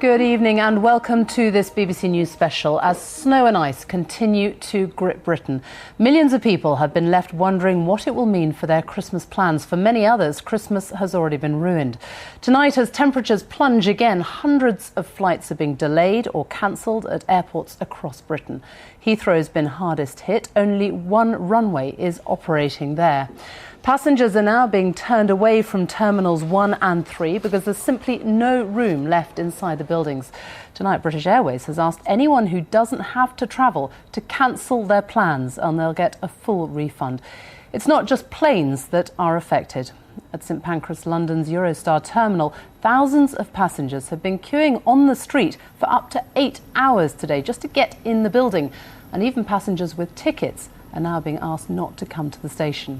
Good evening and welcome to this BBC News special. As snow and ice continue to grip Britain, millions of people have been left wondering what it will mean for their Christmas plans. For many others, Christmas has already been ruined. Tonight, as temperatures plunge again, hundreds of flights are being delayed or cancelled at airports across Britain. Heathrow's been hardest hit. Only one runway is operating there. Passengers are now being turned away from Terminals 1 and 3 because there's simply no room left inside the buildings. Tonight, British Airways has asked anyone who doesn't have to travel to cancel their plans and they'll get a full refund. It's not just planes that are affected. At St Pancras, London's Eurostar terminal, thousands of passengers have been queuing on the street for up to 8 hours today just to get in the building. And even passengers with tickets are now being asked not to come to the station.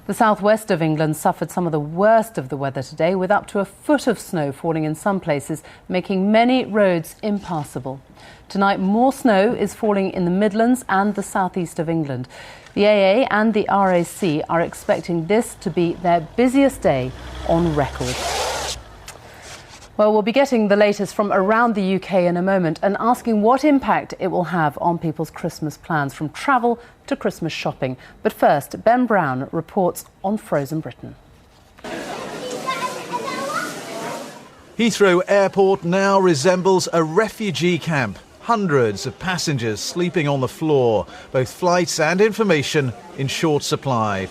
The southwest of England suffered some of the worst of the weather today, with up to a foot of snow falling in some places, making many roads impassable. Tonight, more snow is falling in the Midlands and the southeast of England. The AA and the RAC are expecting this to be their busiest day on record. Well, we'll be getting the latest from around the UK in a moment and asking what impact it will have on people's Christmas plans, from travel to Christmas shopping. But first, Ben Brown reports on frozen Britain. Heathrow Airport now resembles a refugee camp. Hundreds of passengers sleeping on the floor, both flights and information in short supply.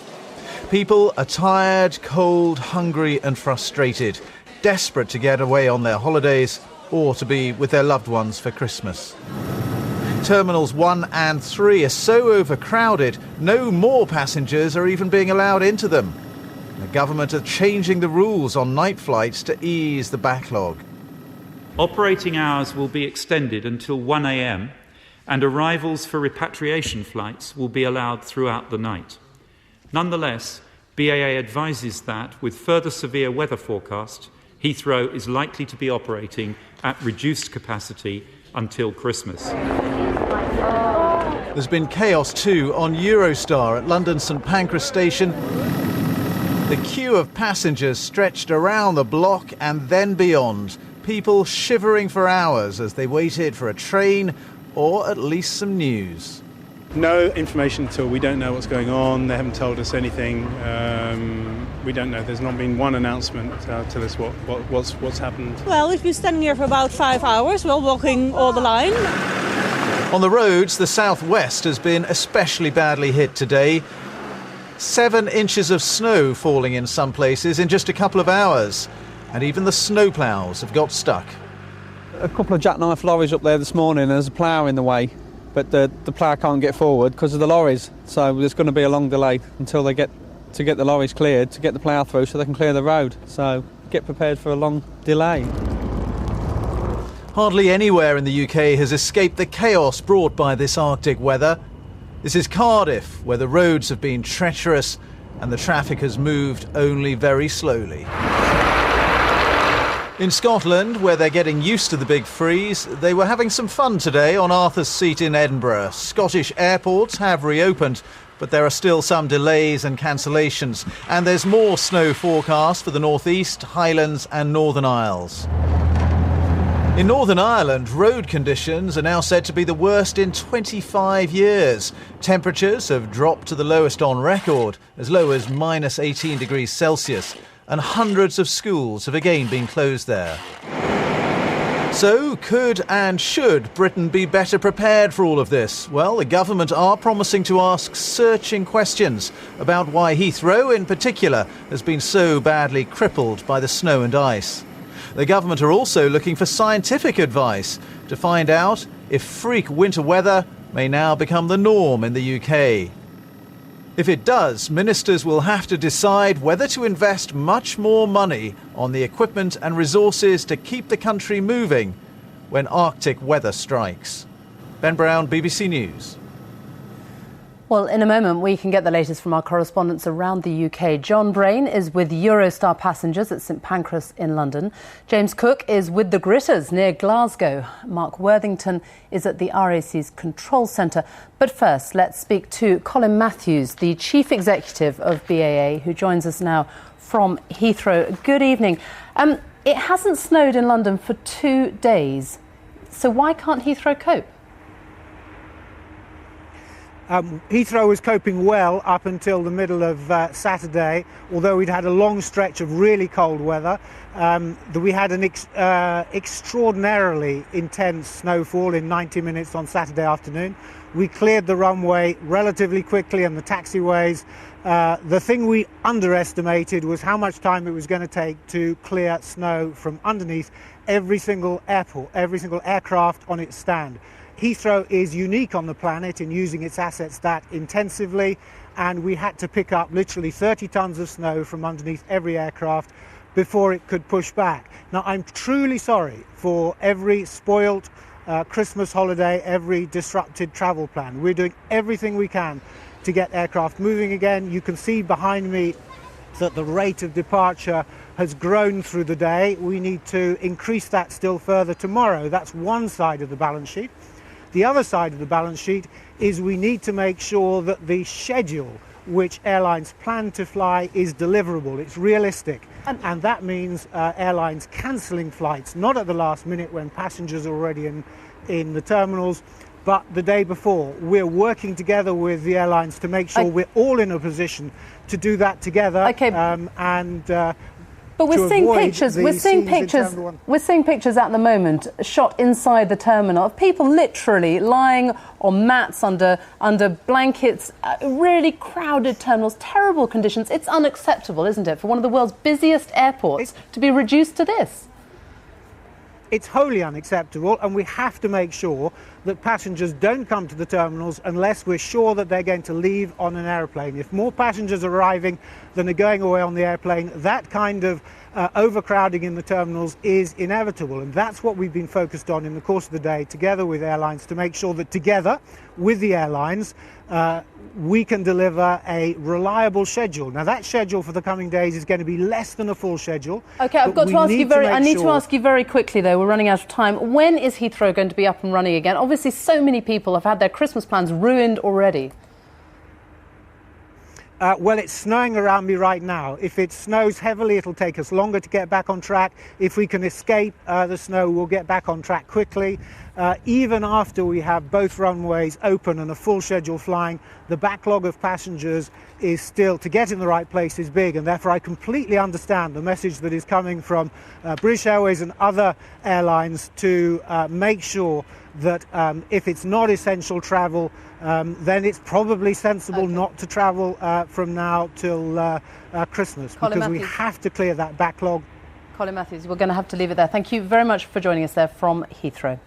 People are tired, cold, hungry and frustrated, desperate to get away on their holidays or to be with their loved ones for Christmas. Terminals 1 and 3 are so overcrowded, no more passengers are even being allowed into them. The government are changing the rules on night flights to ease the backlog. Operating hours will be extended until 1 a.m. and arrivals for repatriation flights will be allowed throughout the night. Nonetheless, BAA advises that, with further severe weather forecast, Heathrow is likely to be operating at reduced capacity until Christmas. There's been chaos too on Eurostar at London St Pancras station. The queue of passengers stretched around the block and then beyond. People shivering for hours as they waited for a train or at least some news. No information at all. We don't know what's going on. They haven't told us anything. We don't know. There's not been one announcement to tell us what's happened. Well, we've been standing here for about 5 hours while walking all the line. On the roads, the southwest has been especially badly hit today. 7 inches of snow falling in some places in just a couple of hours. And even the snowplows have got stuck. A couple of jackknife lorries up there this morning. There's a plough in the way, but the plough can't get forward because of the lorries. So there's going to be a long delay until they get the lorries cleared, to get the plough through so they can clear the road. So get prepared for a long delay. Hardly anywhere in the UK has escaped the chaos brought by this Arctic weather. This is Cardiff, where the roads have been treacherous and the traffic has moved only very slowly. In Scotland, where they're getting used to the big freeze, they were having some fun today on Arthur's Seat in Edinburgh. Scottish airports have reopened, but there are still some delays and cancellations. And there's more snow forecast for the North East, Highlands and Northern Isles. In Northern Ireland, road conditions are now said to be the worst in 25 years. Temperatures have dropped to the lowest on record, as low as minus 18 degrees Celsius. And hundreds of schools have again been closed there. So, could and should Britain be better prepared for all of this? Well, the government are promising to ask searching questions about why Heathrow in particular has been so badly crippled by the snow and ice. The government are also looking for scientific advice to find out if freak winter weather may now become the norm in the UK. If it does, ministers will have to decide whether to invest much more money on the equipment and resources to keep the country moving when Arctic weather strikes. Ben Brown, BBC News. Well, in a moment, we can get the latest from our correspondents around the UK. John Brain is with Eurostar passengers at St Pancras in London. James Cook is with the Gritters near Glasgow. Mark Worthington is at the RAC's control centre. But first, let's speak to Colin Matthews, the Chief Executive of BAA, who joins us now from Heathrow. Good evening. It hasn't snowed in London for 2 days, so why can't Heathrow cope? Heathrow was coping well up until the middle of Saturday, although we'd had a long stretch of really cold weather. We had an extraordinarily intense snowfall in 90 minutes on Saturday afternoon. We cleared the runway relatively quickly and the taxiways. The thing we underestimated was how much time it was going to take to clear snow from underneath every single airport, every single aircraft on its stand. Heathrow is unique on the planet in using its assets that intensively, and we had to pick up literally 30 tons of snow from underneath every aircraft before it could push back. Now, I'm truly sorry for every spoilt Christmas holiday, every disrupted travel plan. We're doing everything we can to get aircraft moving again. You can see behind me that the rate of departure has grown through the day. We need to increase that still further tomorrow. That's one side of the balance sheet. The other side of the balance sheet is we need to make sure that the schedule which airlines plan to fly is deliverable, it's realistic. And that means airlines cancelling flights, not at the last minute when passengers are already in the terminals, but the day before. We're working together with the airlines to make sure we're all in a position to do that together. Okay. But we're seeing pictures. We're seeing pictures at the moment shot inside the terminal of people literally lying on mats under blankets. Really crowded terminals, terrible conditions. It's unacceptable, isn't it, for one of the world's busiest airports to be reduced to this? It's wholly unacceptable, and we have to make sure that passengers don't come to the terminals unless we're sure that they're going to leave on an airplane. If more passengers are arriving than are going away on the airplane, that kind of overcrowding in the terminals is inevitable, and that's what we've been focused on in the course of the day together with airlines, to make sure that together with the airlines we can deliver a reliable schedule. Now, that schedule for the coming days is going to be less than a full schedule. Okay, I've got to ask you I need to ask you very quickly, though. We're running out of time. When is Heathrow going to be up and running again? Obviously, so many people have had their Christmas plans ruined already. Well, it's snowing around me right now. If it snows heavily, it'll take us longer to get back on track. If we can escape the snow, we'll get back on track quickly. Even after we have both runways open and a full schedule flying, the backlog of passengers is still, to get in the right place, is big, and therefore I completely understand the message that is coming from British Airways and other airlines to make sure that if it's not essential travel, then it's probably sensible not to travel from now till Christmas, because we have to clear that backlog. Colin Matthews, we're going to have to leave it there. Thank you very much for joining us there from Heathrow.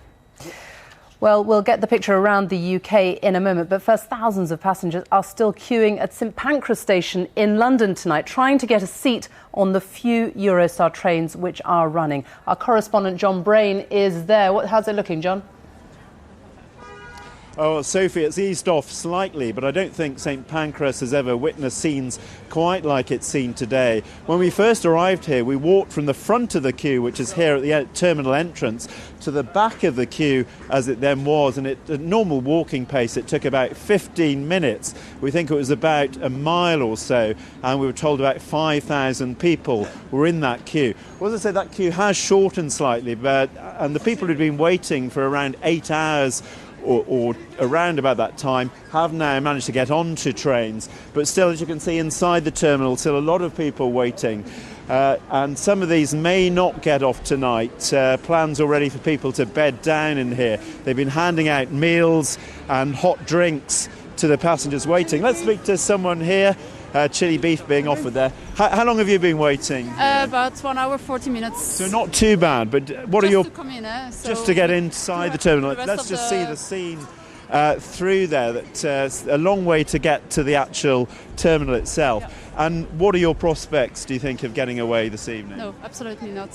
Well, we'll get the picture around the UK in a moment, but first, thousands of passengers are still queuing at St Pancras Station in London tonight, trying to get a seat on the few Eurostar trains which are running. Our correspondent John Brain is there. How's it looking, John? Oh, Sophie, it's eased off slightly, but I don't think St Pancras has ever witnessed scenes quite like it's seen today. When we first arrived here, we walked from the front of the queue, which is here at the terminal entrance, to the back of the queue as it then was, and at normal walking pace it took about 15 minutes. We think it was about a mile or so, and we were told about 5,000 people were in that queue. Well, as I say, that queue has shortened slightly, and the people who'd been waiting for around 8 hours or around about that time have now managed to get onto trains, but still, as you can see inside the terminal, still a lot of people waiting, and some of these may not get off tonight. Plans already for people to bed down in here. They've been handing out meals and hot drinks to the passengers waiting. Let's speak to someone here. Chili beef being offered there. How long have you been waiting? About 1 hour, 40 minutes. So not too bad, but what just are your... to come in, just to get inside the terminal. Let's just see the scene through there. That's a long way to get to the actual terminal itself. Yeah. And what are your prospects, do you think, of getting away this evening? No, absolutely not.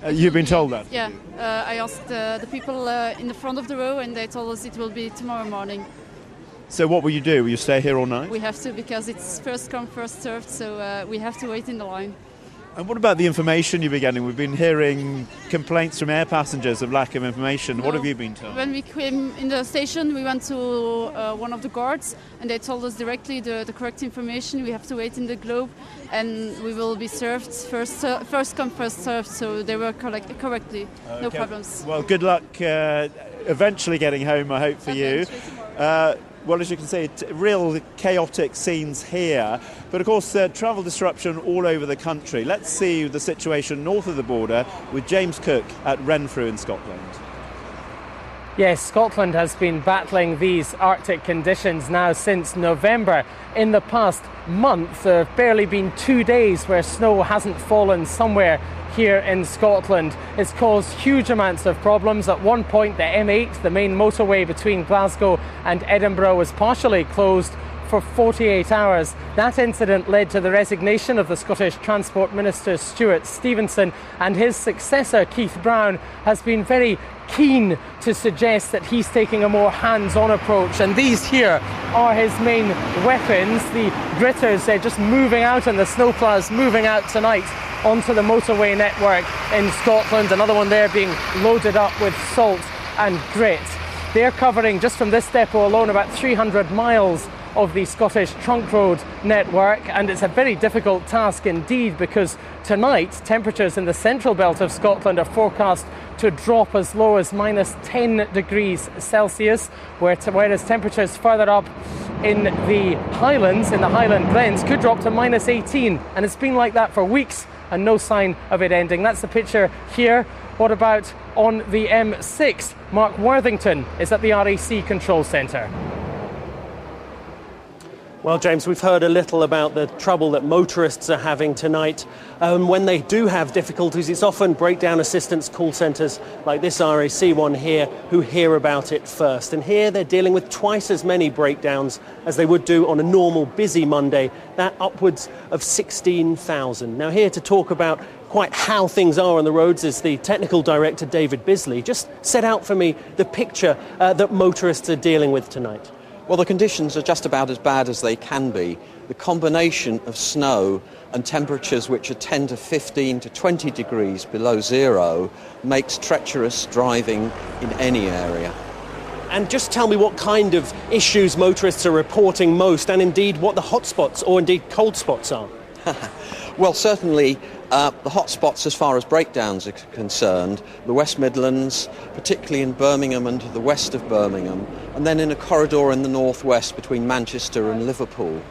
You've been told that? Yeah. I asked the people in the front of the row, and they told us it will be tomorrow morning. So what will you do? Will you stay here all night? We have to, because it's first come, first served, so we have to wait in the line. And what about the information you've been getting? We've been hearing complaints from air passengers of lack of information. No. What have you been told? When we came in the station, we went to one of the guards, and they told us directly the correct information. We have to wait in the globe, and we will be served first come, first served. So they were correctly. Okay. No problems. Well, good luck eventually getting home, I hope, for you. Well, as you can see, real chaotic scenes here. But, of course, travel disruption all over the country. Let's see the situation north of the border with James Cook at Renfrew in Scotland. Yes, Scotland has been battling these Arctic conditions now since November. In the past month, there have barely been 2 days where snow hasn't fallen somewhere here in Scotland. It's caused huge amounts of problems. At one point, the M8, the main motorway between Glasgow and Edinburgh, was partially closed for 48 hours. That incident led to the resignation of the Scottish Transport Minister Stuart Stevenson, and his successor Keith Brown has been very keen to suggest that he's taking a more hands-on approach, and these here are his main weapons. The gritters, they're just moving out, and the snowplows moving out tonight onto the motorway network in Scotland. Another one there being loaded up with salt and grit. They're covering, just from this depot alone, about 300 miles of the Scottish trunk road network, and it's a very difficult task indeed, because tonight temperatures in the central belt of Scotland are forecast to drop as low as minus 10 degrees Celsius, whereas temperatures further up in the Highlands, in the Highland Glens, could drop to minus 18, and it's been like that for weeks and no sign of it ending. That's the picture here. What about on the M6? Mark Worthington is at the RAC control centre. Well, James, we've heard a little about the trouble that motorists are having tonight. When they do have difficulties, it's often breakdown assistance call centres like this RAC one here who hear about it first. And here they're dealing with twice as many breakdowns as they would do on a normal busy Monday. That upwards of 16,000. Now, here to talk about quite how things are on the roads is the technical director, David Bisley. Just set out for me the picture that motorists are dealing with tonight. Well, the conditions are just about as bad as they can be. The combination of snow and temperatures which are 10 to 15 to 20 degrees below zero makes treacherous driving in any area. And just tell me what kind of issues motorists are reporting most, and indeed what the hotspots or indeed cold spots are. Well, certainly the hotspots as far as breakdowns are concerned, the West Midlands, particularly in Birmingham and to the west of Birmingham, and then in a corridor in the northwest between Manchester and Liverpool.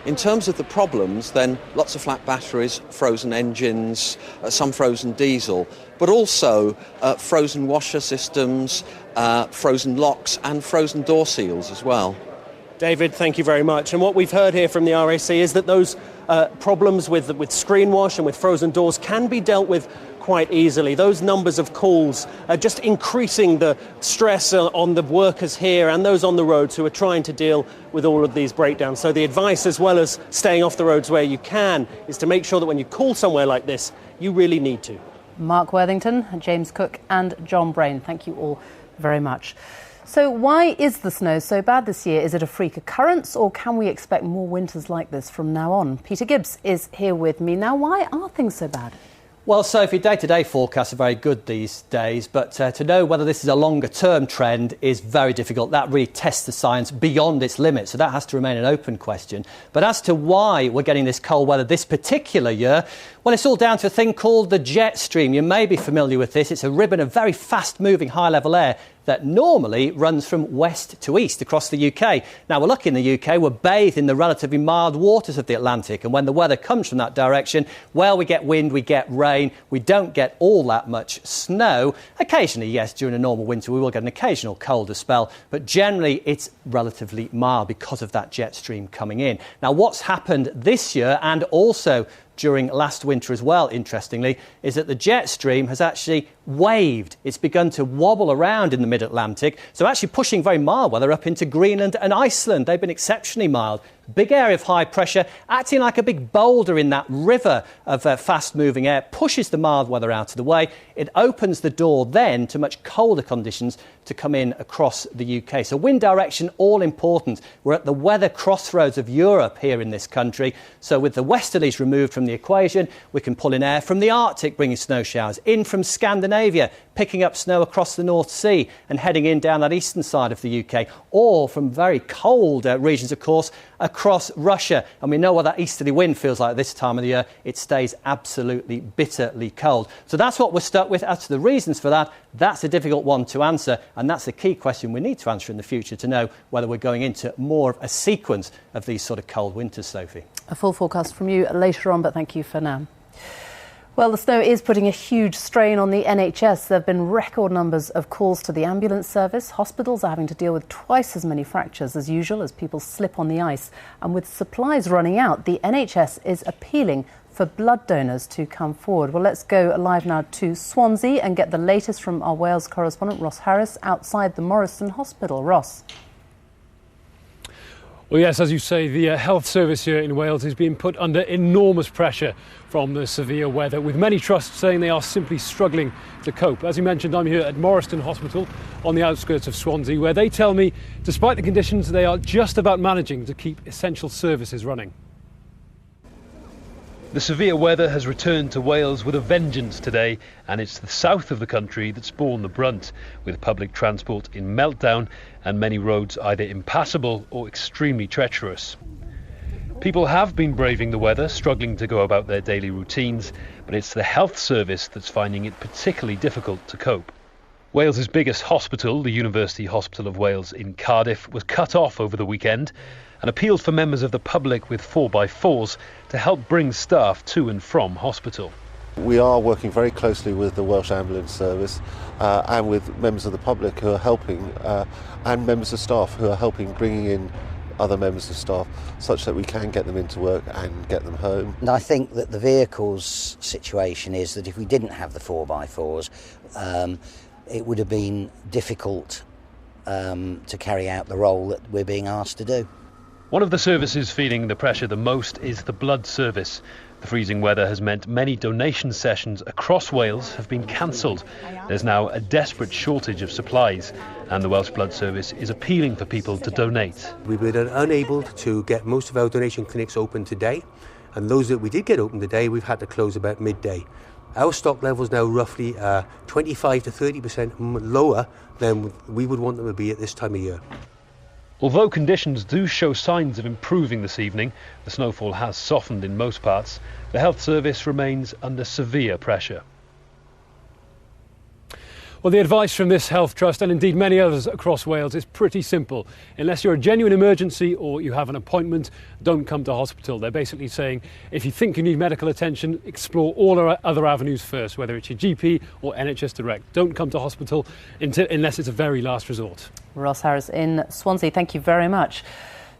In terms of the problems, then lots of flat batteries, frozen engines, some frozen diesel, but also frozen washer systems, frozen locks and frozen door seals as well. David, thank you very much. And what we've heard here from the RAC is that those problems with screen wash and with frozen doors can be dealt with quite easily. Those numbers of calls are just increasing the stress on the workers here and those on the roads who are trying to deal with all of these breakdowns. So the advice, as well as staying off the roads where you can, is to make sure that when you call somewhere like this, you really need to. Mark Worthington, James Cook and John Brain, thank you all very much. So why is the snow so bad this year? Is it a freak occurrence, or can we expect more winters like this from now on? Peter Gibbs is here with me. Now, why are things so bad? Well, Sophie, day-to-day forecasts are very good these days, but to know whether this is a longer-term trend is very difficult. That really tests the science beyond its limits, so that has to remain an open question. But as to why we're getting this cold weather this particular year, well, it's all down to a thing called the jet stream. You may be familiar with this. It's a ribbon of very fast-moving high-level air that normally runs from west to east across the UK. Now, we're lucky in the UK, we're bathed in the relatively mild waters of the Atlantic, and when the weather comes from that direction, well, we get wind, we get rain, we don't get all that much snow. Occasionally, yes, during a normal winter, we will get an occasional colder spell, but generally it's relatively mild because of that jet stream coming in. Now, what's happened this year, and also during last winter as well, interestingly, is that the jet stream has actually waved. It's begun to wobble around in the mid-Atlantic, so actually pushing very mild weather up into Greenland and Iceland. They've been exceptionally mild. Big area of high pressure, acting like a big boulder in that river of fast-moving air, pushes the mild weather out of the way. It opens the door then to much colder conditions to come in across the UK. So wind direction, all important. We're at the weather crossroads of Europe here in this country. So with the westerlies removed from the equation, we can pull in air from the Arctic, bringing snow showers, in from Scandinavia, picking up snow across the North Sea and heading in down that eastern side of the UK, or from very cold regions, of course, across Russia. And we know what that easterly wind feels like this time of the year. It stays absolutely bitterly cold. So that's what we're stuck with. As to the reasons for that, that's a difficult one to answer. And that's the key question we need to answer in the future to know whether we're going into more of a sequence of these sort of cold winters, Sophie. A full forecast from you later on, but thank you for now. Well, the snow is putting a huge strain on the NHS. There have been record numbers of calls to the ambulance service. Hospitals are having to deal with twice as many fractures as usual as people slip on the ice. And with supplies running out, the NHS is appealing for blood donors to come forward. Well, let's go live now to Swansea and get the latest from our Wales correspondent, Ross Harris, outside the Morriston Hospital. Ross. Well, yes, as you say, the health service here in Wales is being put under enormous pressure from the severe weather, with many trusts saying they are simply struggling to cope. As you mentioned, I'm here at Morriston Hospital on the outskirts of Swansea, where they tell me, despite the conditions, they are just about managing to keep essential services running. The severe weather has returned to Wales with a vengeance today, and it's the south of the country that's borne the brunt, with public transport in meltdown and many roads either impassable or extremely treacherous. People have been braving the weather, struggling to go about their daily routines, but it's the health service that's finding it particularly difficult to cope. Wales's biggest hospital, the University Hospital of Wales in Cardiff, was cut off over the weekend and appealed for members of the public with 4x4s to help bring staff to and from hospital. We are working very closely with the Welsh Ambulance Service and with members of the public who are helping and members of staff who are helping bringing in other members of staff such that we can get them into work and get them home. And I think that the vehicles situation is that if we didn't have the 4x4s, it would have been difficult to carry out the role that we're being asked to do. One of the services feeling the pressure the most is the blood service. The freezing weather has meant many donation sessions across Wales have been cancelled. There's now a desperate shortage of supplies, and the Welsh Blood Service is appealing for people to donate. We were unable to get most of our donation clinics open today, and those that we did get open today, we've had to close about midday. Our stock level is now roughly 25 to 30% lower than we would want them to be at this time of year. Although conditions do show signs of improving this evening, the snowfall has softened in most parts, the health service remains under severe pressure. Well, the advice from this health trust, and indeed many others across Wales, is pretty simple. Unless you're a genuine emergency or you have an appointment, don't come to hospital. They're basically saying, if you think you need medical attention, explore all our other avenues first, whether it's your GP or NHS Direct. Don't come to hospital unless it's a very last resort. Ross Harris in Swansea, thank you very much.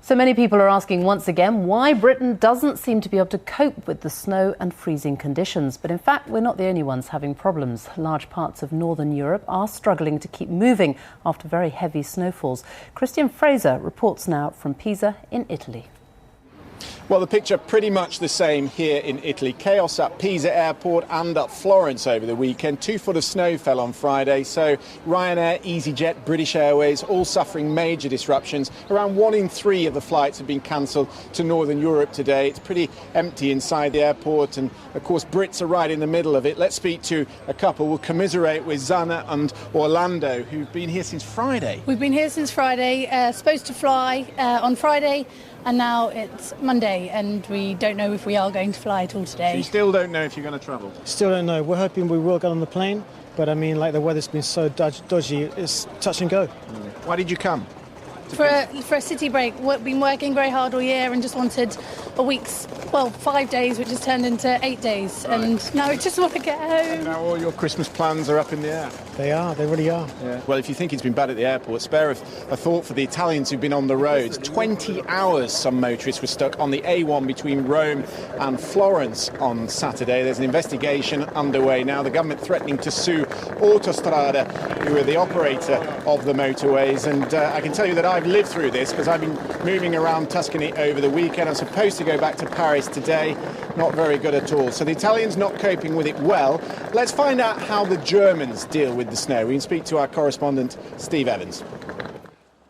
So many people are asking once again why Britain doesn't seem to be able to cope with the snow and freezing conditions. But in fact, we're not the only ones having problems. Large parts of northern Europe are struggling to keep moving after very heavy snowfalls. Christian Fraser reports now from Pisa in Italy. Well, the picture pretty much the same here in Italy. Chaos at Pisa Airport and at Florence over the weekend. 2 foot of snow fell on Friday, so Ryanair, EasyJet, British Airways all suffering major disruptions. Around 1 in 3 of the flights have been cancelled to Northern Europe today. It's pretty empty inside the airport, and of course Brits are right in the middle of it. Let's speak to a couple. We'll commiserate with Zana and Orlando, who've been here since Friday. We've been here since Friday, supposed to fly on Friday. And now it's Monday, and we don't know if we are going to fly at all today. So you still don't know if you're going to travel? Still don't know. We're hoping we will get on the plane, but I mean, like, the weather's been so dodgy, it's touch and go. Why did you come? For a city break. We've been working very hard all year and just wanted 5 days, which has turned into 8 days. Right. And now I just want to get home. Now all your Christmas plans are up in the air. They really are. Yeah. Well, if you think it's been bad at the airport, spare a thought for the Italians who've been on the roads. 20 hours some motorists were stuck on the A1 between Rome and Florence on Saturday. There's an investigation underway now. The government threatening to sue Autostrada, who are the operator of the motorways. And I can tell you that I've lived through this because I've been moving around Tuscany over the weekend. I'm supposed to go back to Paris today. Not very good at all. So the Italians not coping with it well. Let's find out how the Germans deal with the snow. We can speak to our correspondent, Steve Evans.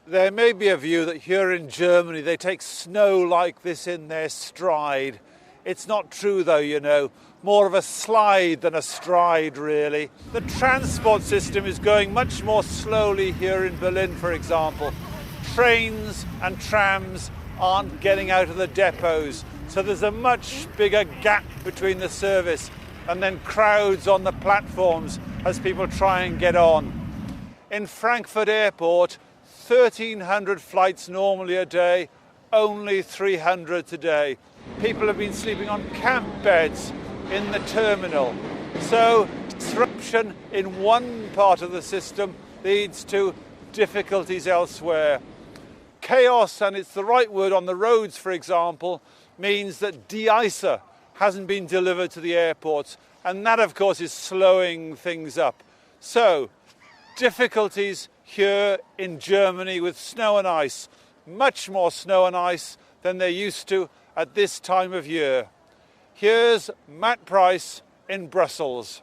There may be a view that here in Germany they take snow like this in their stride. It's not true though, you know. More of a slide than a stride, really. The transport system is going much more slowly here in Berlin, for example. Trains and trams aren't getting out of the depots, so there's a much bigger gap between the service and then crowds on the platforms as people try and get on. In Frankfurt Airport, 1,300 flights normally a day, only 300 today. People have been sleeping on camp beds in the terminal. So disruption in one part of the system leads to difficulties elsewhere. Chaos, and it's the right word, on the roads, for example, means that de-icer hasn't been delivered to the airports, and that, of course, is slowing things up. So, difficulties here in Germany with snow and ice, much more snow and ice than they're used to at this time of year. Here's Matt Price in Brussels.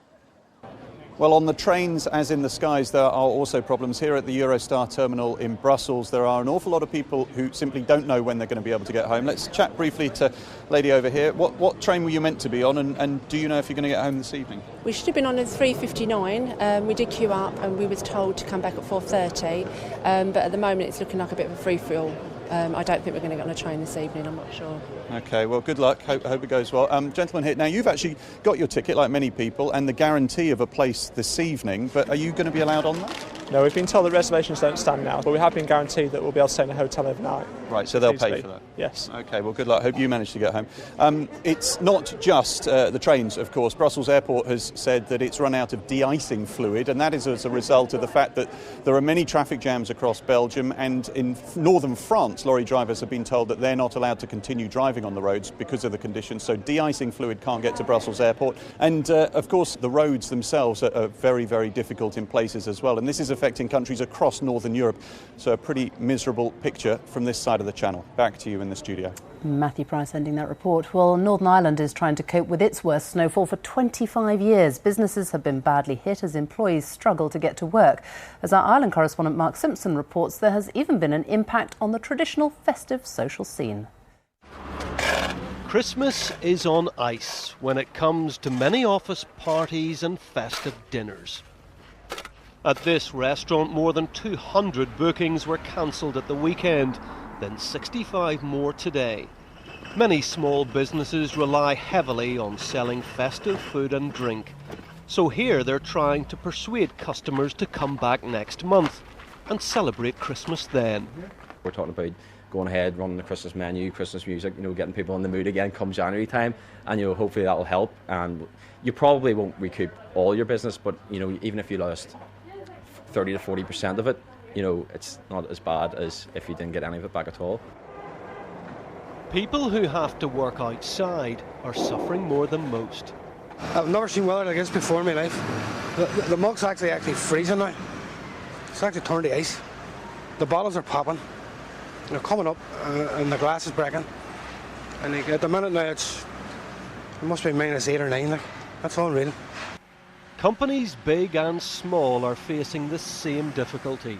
Well, on the trains, as in the skies, there are also problems. Here at the Eurostar terminal in Brussels, there are an awful lot of people who simply don't know when they're going to be able to get home. Let's chat briefly to lady over here. What train were you meant to be on, and do you know if you're going to get home this evening? We should have been on at 3:59. We did queue up and we were told to come back at 4:30, but at the moment it's looking like a bit of a free-for-all. I don't think we're going to get on a train this evening, I'm not sure. OK, well, good luck. Hope it goes well. Gentleman here, now you've actually got your ticket, like many people, and the guarantee of a place this evening, but are you going to be allowed on that? No, we've been told that reservations don't stand now, but we have been guaranteed that we'll be able to stay in a hotel overnight. Right, so they'll pay for that? Yes. OK, well, good luck. Hope you manage to get home. It's not just the trains, of course. Brussels Airport has said that it's run out of de-icing fluid, and that is as a result of the fact that there are many traffic jams across Belgium, and in northern France, lorry drivers have been told that they're not allowed to continue driving on the roads because of the conditions, so de-icing fluid can't get to Brussels Airport. And, of course, the roads themselves are very, very difficult in places as well, and this is affecting countries across northern Europe, so a pretty miserable picture from this side of the channel. Back to you in the studio. Matthew Price ending that report. Well, Northern Ireland is trying to cope with its worst snowfall for 25 years. Businesses have been badly hit as employees struggle to get to work. As our Ireland correspondent Mark Simpson reports, there has even been an impact on the traditional festive social scene. Christmas is on ice when it comes to many office parties and festive dinners. At this restaurant, more than 200 bookings were cancelled at the weekend, then 65 more today. Many small businesses rely heavily on selling festive food and drink. So here they're trying to persuade customers to come back next month and celebrate Christmas then. We're talking about going ahead, running the Christmas menu, Christmas music, getting people in the mood again come January time, and hopefully that'll help. And you probably won't recoup all your business, but even if you lost 30 to 40% of it, it's not as bad as if you didn't get any of it back at all. People who have to work outside are suffering more than most. I've never seen weather like this before in my life. The mug's actually freezing now. It's actually turned to ice. The bottles are popping. They're coming up and the glass is breaking. And at the minute now it must be -8 or 9. That's unreal. Companies big and small are facing the same difficulty,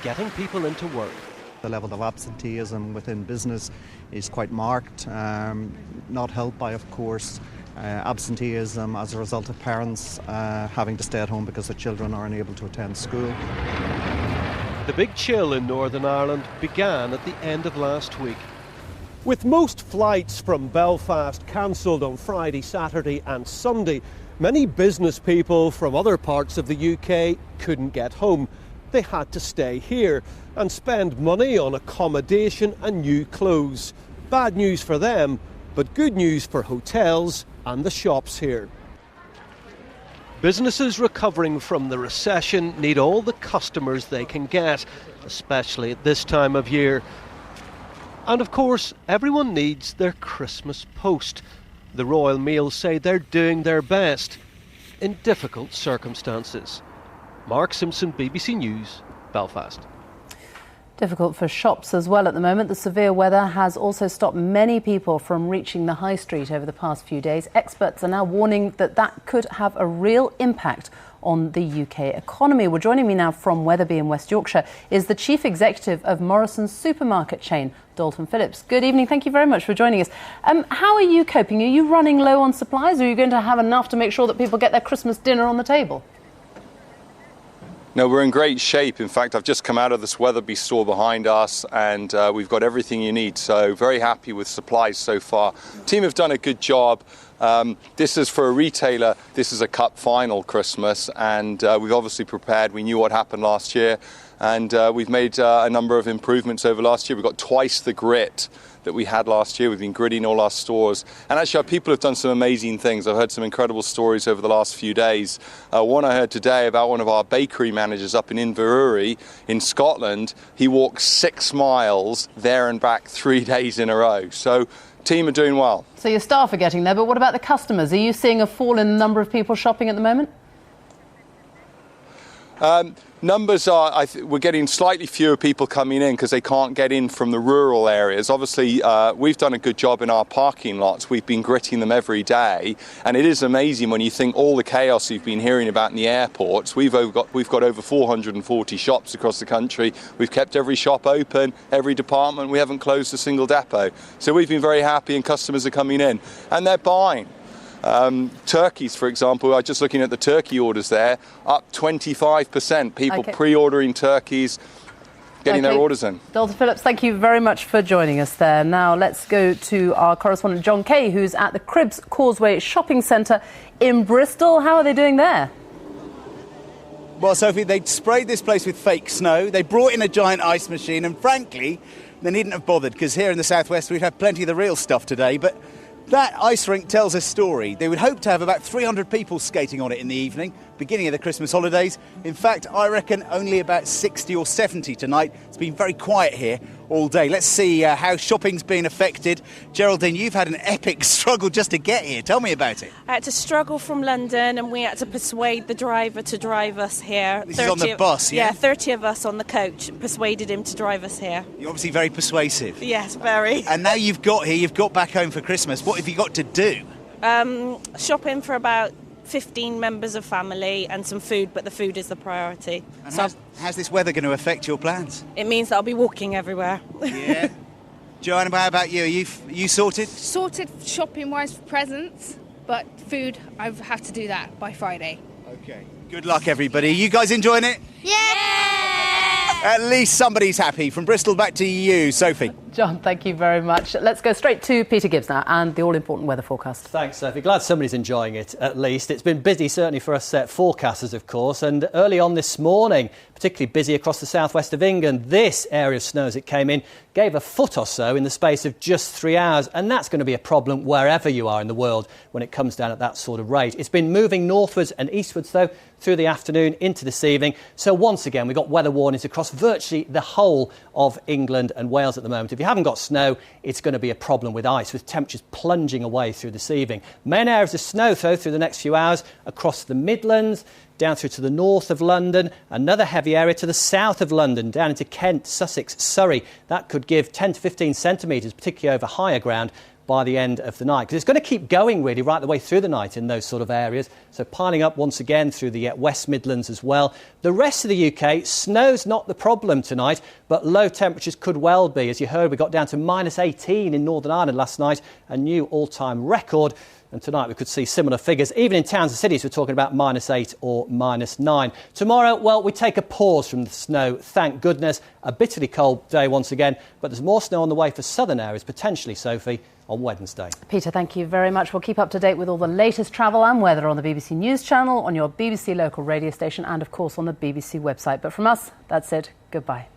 getting people into work. The level of absenteeism within business is quite marked, not helped by, of course, absenteeism as a result of parents having to stay at home because their children are unable to attend school. The big chill in Northern Ireland began at the end of last week. With most flights from Belfast cancelled on Friday, Saturday and Sunday, many business people from other parts of the UK couldn't get home. They had to stay here and spend money on accommodation and new clothes. Bad news for them, but good news for hotels and the shops here. Businesses recovering from the recession need all the customers they can get, especially at this time of year. And of course, everyone needs their Christmas post. The Royal Mail say they're doing their best in difficult circumstances. Mark Simpson, BBC News, Belfast. Difficult for shops as well at the moment. The severe weather has also stopped many people from reaching the high street over the past few days. Experts are now warning that that could have a real impact on the UK economy. Well, joining me now from Wetherby in West Yorkshire is the Chief Executive of Morrison's supermarket chain, Dalton Phillips. Good evening. Thank you very much for joining us. How are you coping? Are you running low on supplies, or are you going to have enough to make sure that people get their Christmas dinner on the table? No, we're in great shape. In fact, I've just come out of this Wetherby store behind us, and we've got everything you need. So very happy with supplies so far. Team have done a good job. This is for a retailer. This is a cup final Christmas, and we've obviously prepared. We knew what happened last year, and we've made a number of improvements over last year. We've got twice the grit that we had last year. We've been gritting all our stores, and actually our people have done some amazing things. I've heard some incredible stories over the last few days. One I heard today about one of our bakery managers up in Inverurie in Scotland. He walked 6 miles there and back 3 days in a row. So team are doing well. So your staff are getting there, but what about the customers? Are you seeing a fall in the number of people shopping at the moment? Numbers are, we're getting slightly fewer people coming in because they can't get in from the rural areas. Obviously, we've done a good job in our parking lots. We've been gritting them every day, and it is amazing when you think all the chaos you've been hearing about in the airports. We've got over 440 shops across the country. We've kept every shop open, every department. We haven't closed a single depot. So we've been very happy, and customers are coming in, and they're buying. Turkeys, for example, I'm just looking at the turkey orders there, up 25%. People pre-ordering turkeys, getting their orders in. Dalton Phillips, thank you very much for joining us there. Now let's go to our correspondent John Kay, who's at the Cribbs Causeway Shopping Centre in Bristol. How are they doing there? Well, Sophie, they sprayed this place with fake snow. They brought in a giant ice machine, and frankly, they needn't have bothered, because here in the southwest we've had plenty of the real stuff today. But that ice rink tells a story. They would hope to have about 300 people skating on it in the evening, beginning of the Christmas holidays. In fact, I reckon only about 60 or 70 tonight. It's been very quiet here all day. Let's see how shopping's been affected. Geraldine, you've had an epic struggle just to get here. Tell me about it. I had to struggle from London, and we had to persuade the driver to drive us here. This is on the bus, yeah? Yeah, 30 of us on the coach persuaded him to drive us here. You're obviously very persuasive. Yes, very. And now you've got here, you've got back home for Christmas. What have you got to do? Shopping for about 15 members of family and some food, but the food is the priority. And so how's this weather going to affect your plans? It means that I'll be walking everywhere. Yeah. Joanna, how about you? Are you sorted? Sorted shopping-wise for presents, but food, I have to do that by Friday. Okay. Good luck, everybody. You guys enjoying it? Yeah! At least somebody's happy. From Bristol back to you, Sophie. John, thank you very much. Let's go straight to Peter Gibbs now and the all-important weather forecast. Thanks, Sophie. Glad somebody's enjoying it, at least. It's been busy, certainly for us forecasters, of course, and early on this morning, particularly busy across the southwest of England. This area of snow, as it came in, gave a foot or so in the space of just 3 hours, and that's going to be a problem wherever you are in the world when it comes down at that sort of rate. It's been moving northwards and eastwards, though, through the afternoon into this evening. So once again, we've got weather warnings across virtually the whole of England and Wales at the moment. If you haven't got snow, it's going to be a problem with ice, with temperatures plunging away through this evening. Main areas of snow, though, through the next few hours across the Midlands, down through to the north of London, another heavy area to the south of London, down into Kent, Sussex, Surrey. That could give 10 to 15 centimetres, particularly over higher ground, by the end of the night. Because it's going to keep going really right the way through the night in those sort of areas. So piling up once again through the West Midlands as well. The rest of the UK, snow's not the problem tonight, but low temperatures could well be. As you heard, we got down to minus 18 in Northern Ireland last night, a new all-time record. And tonight we could see similar figures. Even in towns and cities, we're talking about minus 8 or minus 9. Tomorrow, well, we take a pause from the snow, thank goodness. A bitterly cold day once again, but there's more snow on the way for southern areas, potentially, Sophie, on Wednesday. Peter, thank you very much. We'll keep up to date with all the latest travel and weather on the BBC News channel, on your BBC local radio station, and of course on the BBC website. But from us, that's it. Goodbye.